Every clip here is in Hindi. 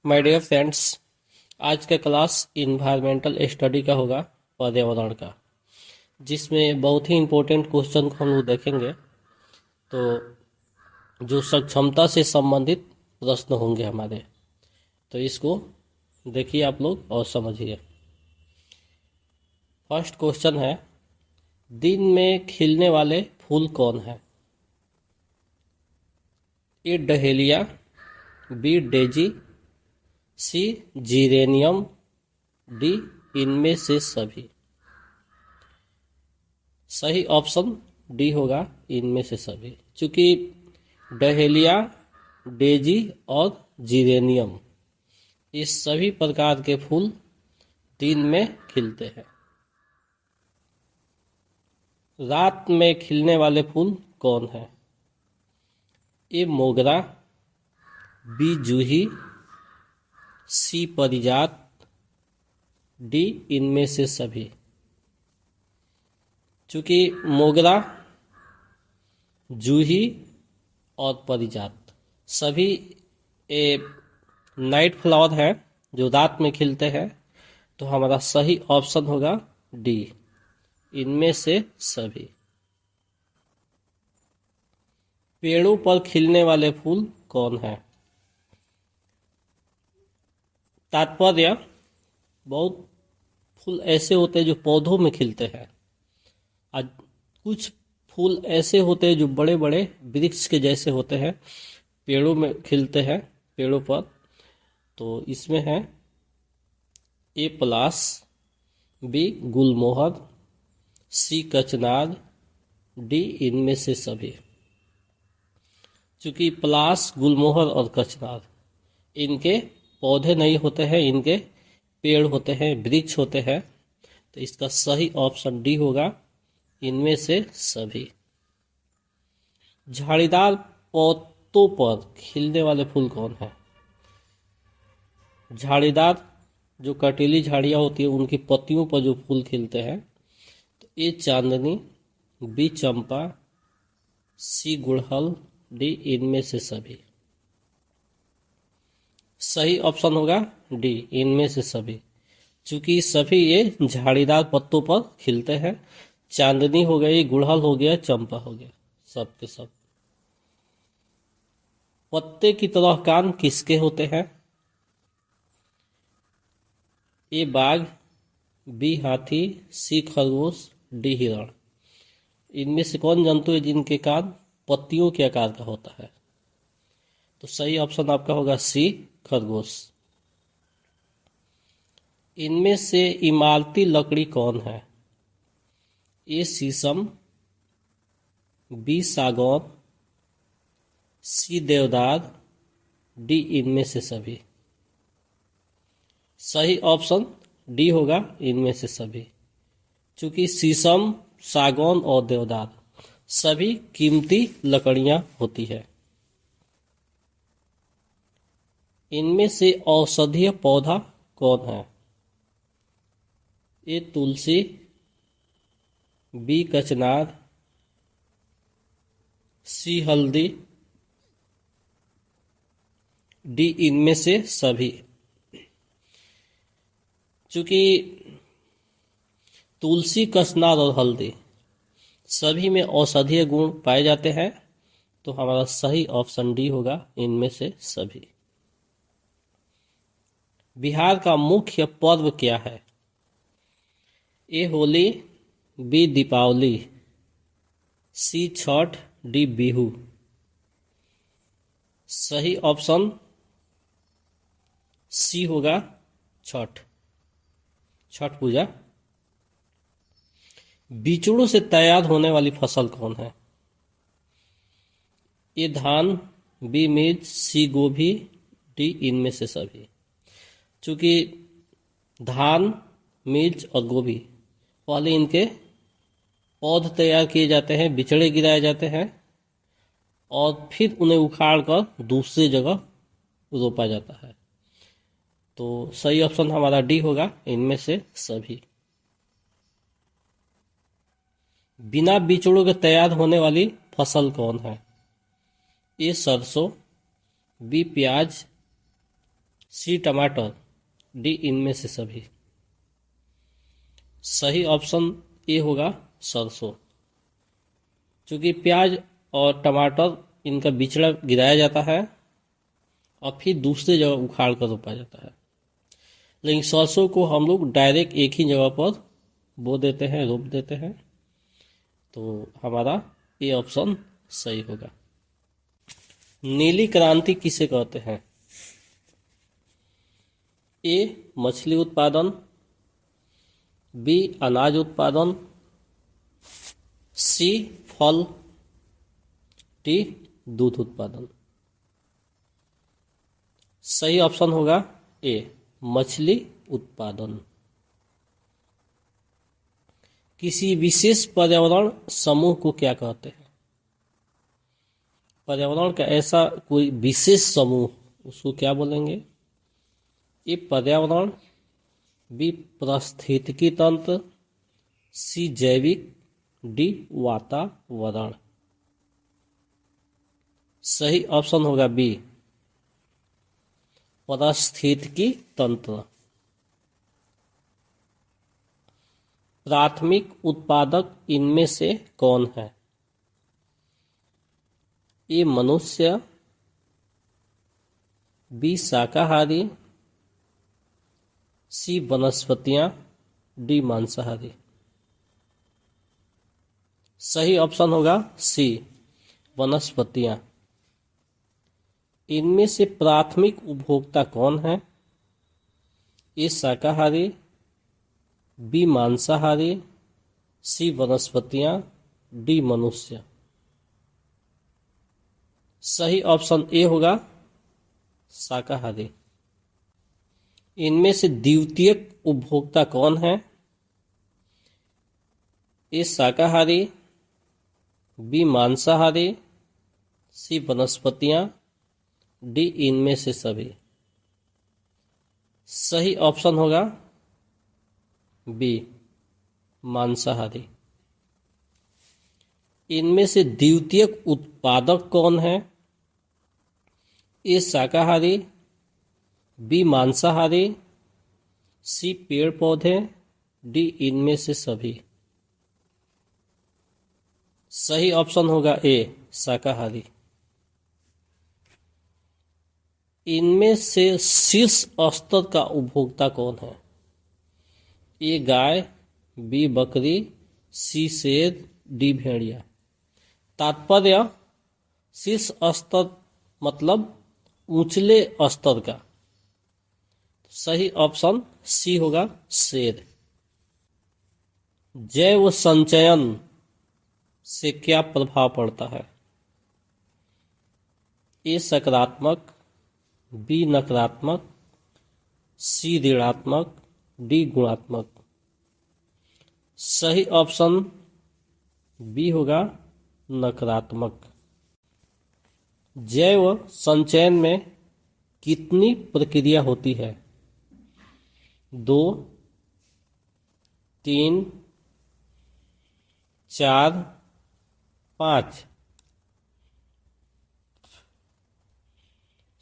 माय डियर फ्रेंड्स, आज का क्लास इन्वायरमेंटल स्टडी का होगा, पर्यावरण का, जिसमें बहुत ही इम्पोर्टेंट क्वेश्चन को हम लोग देखेंगे। तो जो सक्षमता से संबंधित प्रश्न होंगे हमारे, तो इसको देखिए आप लोग और समझिए। फर्स्ट क्वेश्चन है, दिन में खिलने वाले फूल कौन है? ए डहेलिया, बी डेजी, सी जीरेनियम, डी इनमें से सभी। सही ऑप्शन डी होगा, इनमें से सभी। चूंकि डहेलिया, डेजी और जीरेनियम, इस सभी प्रकार के फूल दिन में खिलते हैं। रात में खिलने वाले फूल कौन है? ए मोगरा, बी जूही, सी परिजात, डी इनमें से सभी। चूंकि मोगरा, जूही और परिजात सभी नाइट फ्लावर है जो रात में खिलते हैं, तो हमारा सही ऑप्शन होगा डी, इनमें से सभी। पेड़ों पर खिलने वाले फूल कौन है? तात्पर्य, बहुत फूल ऐसे होते हैं जो पौधों में खिलते हैं, और कुछ फूल ऐसे होते हैं जो बड़े बड़े वृक्ष के जैसे होते हैं, पेड़ों में खिलते हैं, पेड़ों पर। तो इसमें है ए पलास, बी गुलमोहर, सी कचनार, डी इनमें से सभी। चूंकि पलास, गुलमोहर और कचनार, इनके पौधे नहीं होते हैं, इनके पेड़ होते हैं, वृक्ष होते हैं, तो इसका सही ऑप्शन डी होगा, इनमें से सभी। झाड़ीदार पौधों पर खिलने वाले फूल कौन है? झाड़ीदार जो कटीली झाड़ियाँ होती है, उनकी पत्तियों पर जो फूल खिलते हैं, तो ए चांदनी, बी चंपा, सी गुड़हल, डी इनमें से सभी। सही ऑप्शन होगा डी, इनमें से सभी। चूंकि सभी ये झाड़ीदार पत्तों पर खिलते हैं। चांदनी हो गई, गुड़हल हो गया, चंपा हो गया, सब के सब। पत्ते की तरह कान किसके होते हैं? ए बाघ, बी हाथी, सी खरगोश, डी हिरण। इनमें से कौन जंतु है जिनके कान पत्तियों के आकार का होता है? तो सही ऑप्शन आपका होगा सी खरगोश। इनमें से इमारती लकड़ी कौन है? ए शीशम, बी सागौन, सी देवदार, डी इनमें से सभी। सही ऑप्शन डी होगा, इनमें से सभी। चूंकि शीशम, सागौन और देवदार सभी कीमती लकड़ियां होती है। इनमें से औषधीय पौधा कौन है? ए तुलसी, बी कचनार, सी हल्दी, डी इनमें से सभी। चूंकि तुलसी, कचनार और हल्दी सभी में औषधीय गुण पाए जाते हैं, तो हमारा सही ऑप्शन डी होगा, इनमें से सभी। बिहार का मुख्य पर्व क्या है? ए होली, बी दीपावली, सी छठ, डी बिहू। सही ऑप्शन सी होगा, छठ, छठ पूजा। बिचड़ों से तैयार होने वाली फसल कौन है? ए धान, बी मिर्च, सी गोभी, डी इनमें से सभी। चूंकि धान, मिर्च और गोभी पहले इनके पौध तैयार किए जाते हैं, बिचड़े गिराए जाते हैं, और फिर उन्हें उखाड़ कर दूसरी जगह रोपा जाता है। तो सही ऑप्शन हमारा डी होगा, इनमें से सभी। बिना बिचड़ों के तैयार होने वाली फसल कौन है? ए सरसों, बी प्याज, सी टमाटर, डी इनमें से सभी। सही ऑप्शन ए होगा सरसों। क्योंकि प्याज और टमाटर इनका बिचड़ा गिराया जाता है और फिर दूसरी जगह उखाड़ कर रोपा जाता है, लेकिन सरसों को हम लोग डायरेक्ट एक ही जगह पर बो देते हैं, रोप देते हैं। तो हमारा ये ऑप्शन सही होगा। नीली क्रांति किसे कहते हैं? ए मछली उत्पादन, बी अनाज उत्पादन, सी फल, डी दूध उत्पादन। सही ऑप्शन होगा ए मछली उत्पादन। किसी विशेष पर्यावरण समूह को क्या कहते हैं? पर्यावरण का ऐसा कोई विशेष समूह, उसको क्या बोलेंगे? ए पर्यावरण, बी पारिस्थितिकी तंत्र, सी जैविक, डी वातावरण। सही ऑप्शन होगा बी पारिस्थितिकी तंत्र। प्राथमिक उत्पादक इनमें से कौन है? ए मनुष्य, बी शाकाहारी, सी वनस्पतियां, डी मांसाहारी। सही ऑप्शन होगा सी वनस्पतियां। इनमें से प्राथमिक उपभोक्ता कौन है? ए शाकाहारी, बी मांसाहारी, सी वनस्पतियां, डी मनुष्य। सही ऑप्शन ए होगा शाकाहारी। इनमें से द्वितीयक उपभोक्ता कौन है? ए शाकाहारी, बी मांसाहारी, सी वनस्पतियां, डी इनमें से सभी। सही ऑप्शन होगा बी मांसाहारी। इनमें से द्वितीयक उत्पादक कौन है? ए शाकाहारी, बी मांसाहारी, सी पेड़ पौधे, डी इनमें से सभी। सही ऑप्शन होगा ए शाकाहारी। इनमें से शीर्ष स्तर का उपभोक्ता कौन है? ए गाय, बी बकरी, सी शेर, डी भेड़िया। तात्पर्य शीर्ष स्तर मतलब ऊंचले स्तर का। सही ऑप्शन सी होगा शेर। जैव संचयन से क्या प्रभाव पड़ता है? ए सकारात्मक, बी नकारात्मक, सी ऋणात्मक, डी गुणात्मक। सही ऑप्शन बी होगा नकारात्मक। जैव संचयन में कितनी प्रक्रिया होती है? 2, 3, 4, 5।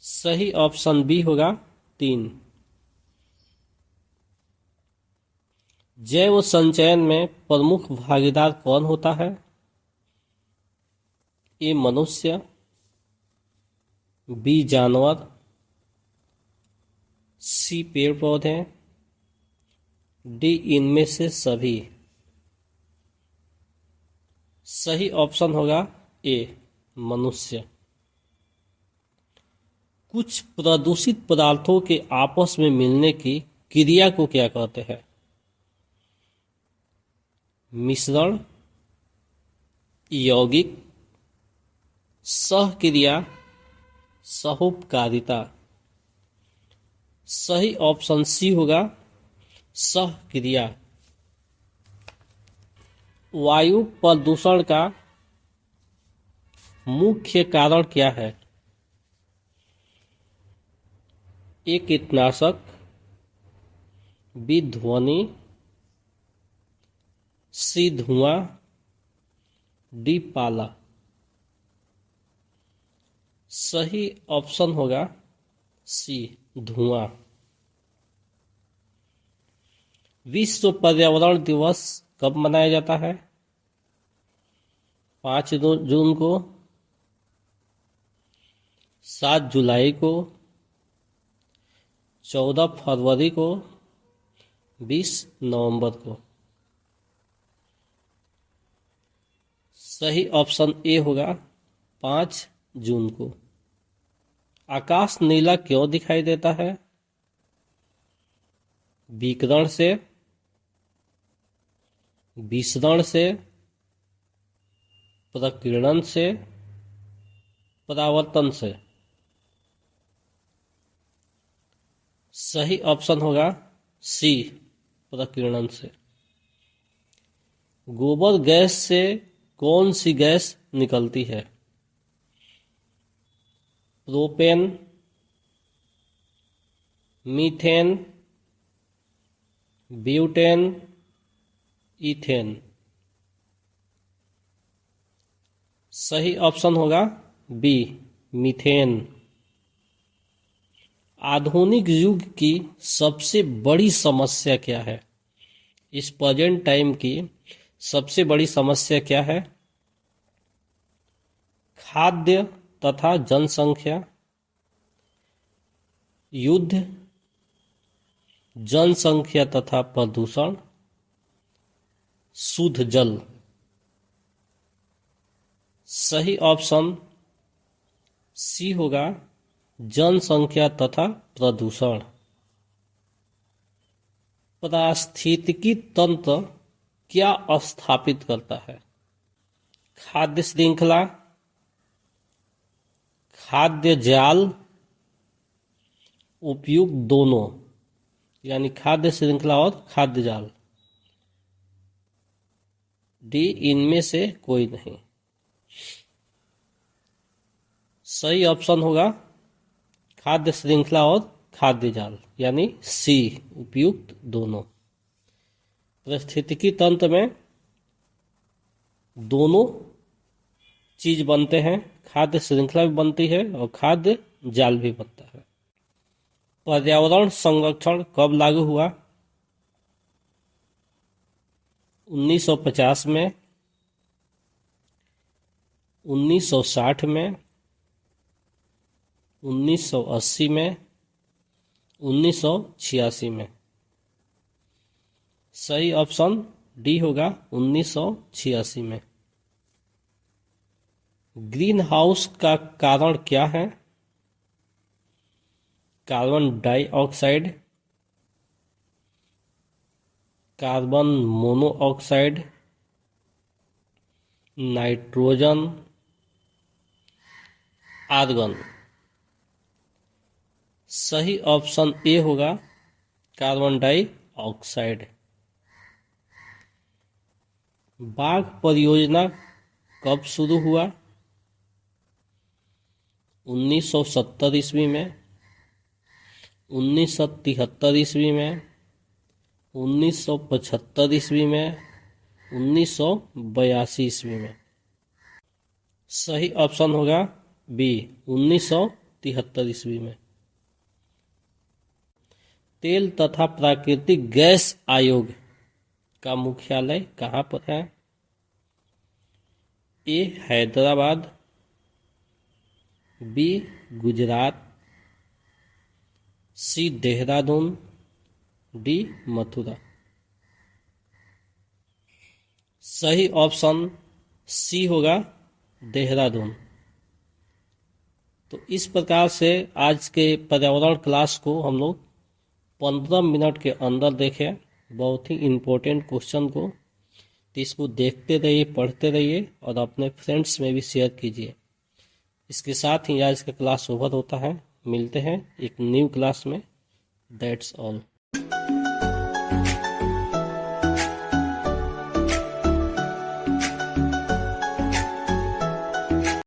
सही ऑप्शन बी होगा 3। जैव संचयन में प्रमुख भागीदार कौन होता है? ए मनुष्य, बी जानवर, सी पेड़ पौधे, डी इनमें से सभी। सही ऑप्शन होगा ए मनुष्य। कुछ प्रदूषित पदार्थों के आपस में मिलने की क्रिया को क्या कहते हैं? मिश्रण, यौगिक, सहक्रिया, सहोपकारिता। सही ऑप्शन सी होगा सहक्रिया। वायु प्रदूषण का मुख्य कारण क्या है? ए कीटनाशक, बी ध्वनि, सी धुआं, डी पाला। सही ऑप्शन होगा सी धुआं। विश्व पर्यावरण दिवस कब मनाया जाता है? 5 जून को, 7 जुलाई को, 14 फरवरी को, 20 नवंबर को। सही ऑप्शन ए होगा 5 जून को। आकाश नीला क्यों दिखाई देता है? विकिरण से, विसरण से, प्रकीर्णन से, परावर्तन से। सही ऑप्शन होगा सी, प्रकीर्णन से। गोबर गैस से कौन सी गैस निकलती है? Propane, methane, butane, ethane. सही ऑप्शन होगा बी, मीथेन। आधुनिक युग की सबसे बड़ी समस्या क्या है? इस प्रेजेंट टाइम की सबसे बड़ी समस्या क्या है? खाद्य तथा जनसंख्या, युद्ध, जनसंख्या तथा प्रदूषण, शुद्ध जल। सही ऑप्शन सी होगा, जनसंख्या तथा प्रदूषण। पारिस्थितिकी तंत्र क्या स्थापित करता है? खाद्य श्रृंखला, खाद्य जाल, उपयुक्त दोनों, यानी खाद्य श्रृंखला और खाद्य जाल। डी, इनमें से कोई नहीं। सही ऑप्शन होगा खाद्य श्रृंखला और खाद्य जाल, यानी सी, उपयुक्त दोनों। पारिस्थितिकी तंत्र में दोनों चीज बनते हैं, खाद्य श्रृंखला भी बनती है और खाद्य जाल भी बनता है। पर्यावरण संरक्षण कब लागू हुआ? 1950 में, 1960 में, 1980 में, 1986 में। सही ऑप्शन डी होगा 1986 में। ग्रीन हाउस का कारण क्या है? Carbon dioxide, carbon monoxide, nitrogen, argon. सही ऑप्शन ए होगा कार्बन डाइऑक्साइड। बाघ परियोजना कब शुरू हुआ? 1970 ईस्वी में, 1973 ईस्वी में, 1975 ईस्वी में, 1982 ईस्वी में। सही ऑप्शन होगा बी, 1973 ईस्वी में। तेल तथा प्राकृतिक गैस आयोग का मुख्यालय कहाँ पर है? ए, हैदराबाद, बी, गुजरात, सी, देहरादून, डी, मथुरा। सही ऑप्शन सी होगा देहरादून। तो इस प्रकार से आज के पर्यावरण क्लास को हम लोग 15 मिनट के अंदर देखें, बहुत ही इम्पोर्टेंट क्वेश्चन को। तो इसको देखते रहिए, पढ़ते रहिए और अपने फ्रेंड्स में भी शेयर कीजिए। इसके साथ ही आज का क्लास ओवर होता है। मिलते हैं एक न्यू क्लास में। That's all.